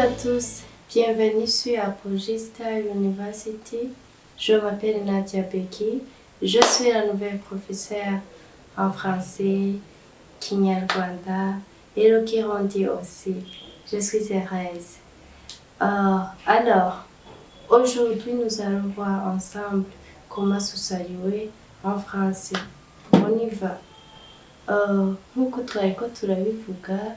à tous, bienvenue sur Apogee Star University. Je m'appelle Nadia Beki, je suis la nouvelle professeure en français, Kinyarwanda et le Kirundi aussi. Je suis heureuse. Alors, aujourd'hui nous allons voir ensemble comment se saluer en français. On y va. Nk'uko twariko turabivuga,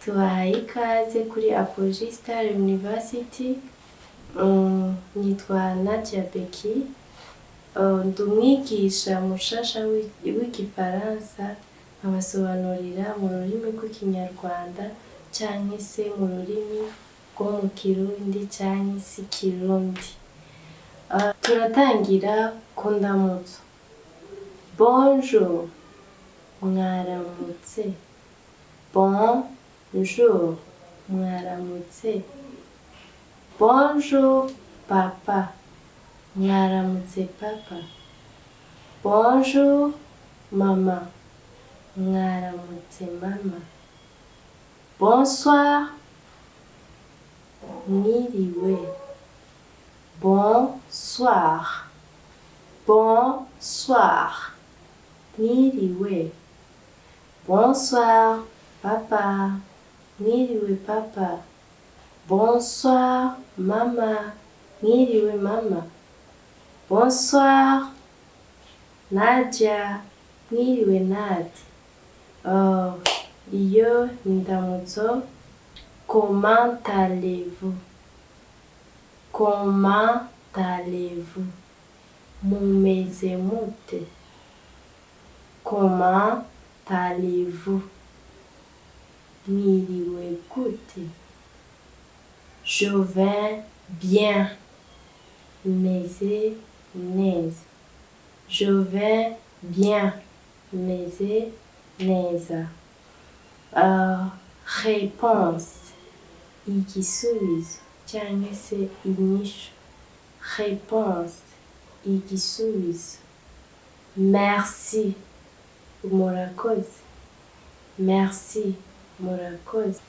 tubahaye ikaze kuri Apogee Star University. Nitwa Nadia Beki, ndi umwigisha mushasha w'igifaransa, nkabasobanurira mu rurimi rw'ikinyarwanda canke se mu rurimi rwo mu kirundi canke se kirundi. Turatangira ku ndamutso. Bonjour, mwaramutse. Bonjour, mwaramutse. Bonjour, papa. Mwaramutse, papa. Bonjour, maman. Mwaramutse, mama. Bonsoir, mwiriwe. Bonsoir. Bonsoir, mwiriwe. Bonsoir, papa. Mwiriwe, papa. Bonsoir, maman. Mwiriwe, mama. Bonsoir, Nadia. Mwiriwe, Nadia. Iyo ni ndamutso. Comment allez-vous? Comment allez-vous? Mumeze mute? Comment allez-vous? Mwiriwe gute? Je vais bien. Meze neza. Je vais bien. Meze neza. Réponse. Igisubizo cyangwa se inyishu. Réponse. Igisubizo. Merci. Murakoze. Merci. Murakoze.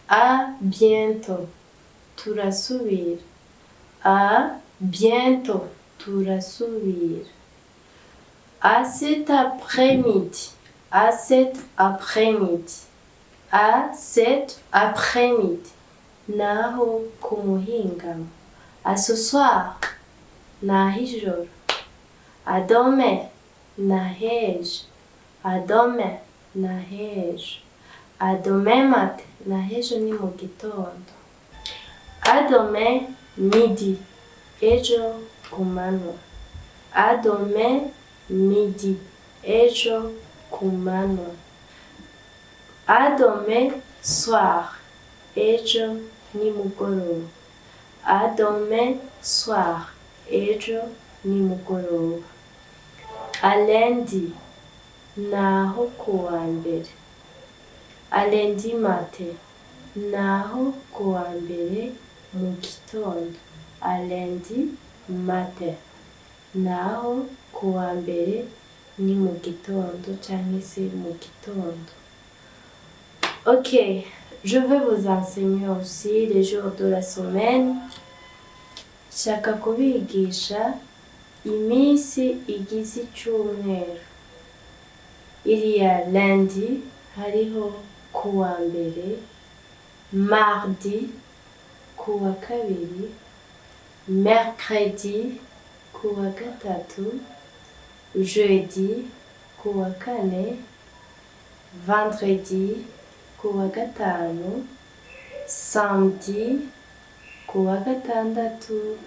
À bientôt. Turasubira. À bientôt. Turasubira. À cet après-midi. À cet après-midi. À cet après-midi. Naho ku muhingamo. À ce soir. Naho ijoro. À demain. Nahejo. À demain. Nahejo. À demain matin. Nahejo ni mu gitondo. À demain midi. Ejo ku manywa. À demain midi. Ejo ku manywa. À demain soir. Ejo nimugoroba. À demain soir. Ejo nimugoroba. À lundi. Naho kuwa mbere. À lundi matin. Naho kuwa mbere mu gitondo. À lundi matin. Naho kuwa mbere ni mu gitondo cyangwa se mu gitondo. Ok, je vais vous enseigner aussi les jours de la semaine. Shaka kubigisha iminsi igize icyumweru. Iriya lundi hariho kuwa mbere, mardi kuwa kabiri, mercredi kuwa gatatu, jeudi kuwa kane, vendredi kuwa gatanu, samedi kuwa gatandatu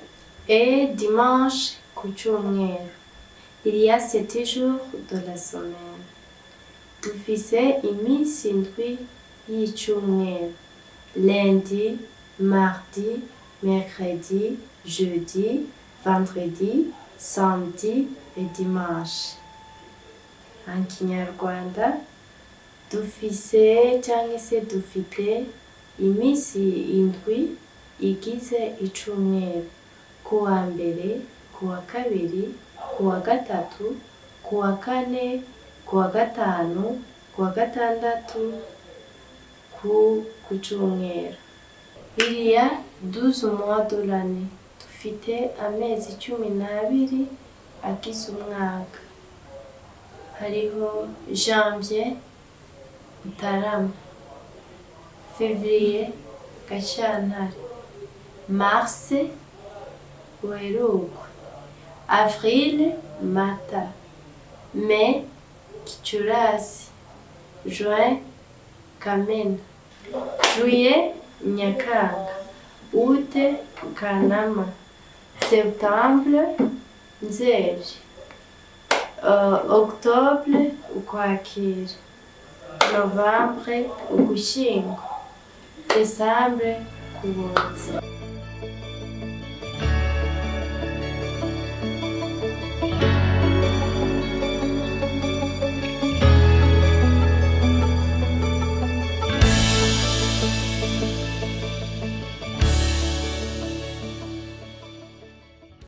et dimanche ku cyumweru. Il y a 7 jours de la semaine. Dufise iminsi indwi y'icyumweru. Lundi, mardi, mercredi, jeudi, vendredi, samedi et dimanche. En Kinyarwanda, dufise cyangwa se dufite iminsi indwi igize icumweru. Kuwa mbere, kuwa kabiri, kuwa gatatu, kuwa kane, kuwa gatanu, kuwa gatandatu, ku cyumweru. Il y a 12 mois de l'année. Dufite amezi 12 agize umwaka. Hariho janvier, Mutarama, février, Gashyantare, mars, Werurwe, avril, Mata, mai, Gicurasi, juin, Kamena, juillet, Nyakanga, août, Kanama, septembre, Nzeri, octobre, Ukwakira, novembre, Ugushyingo, décembre, Ukuboza.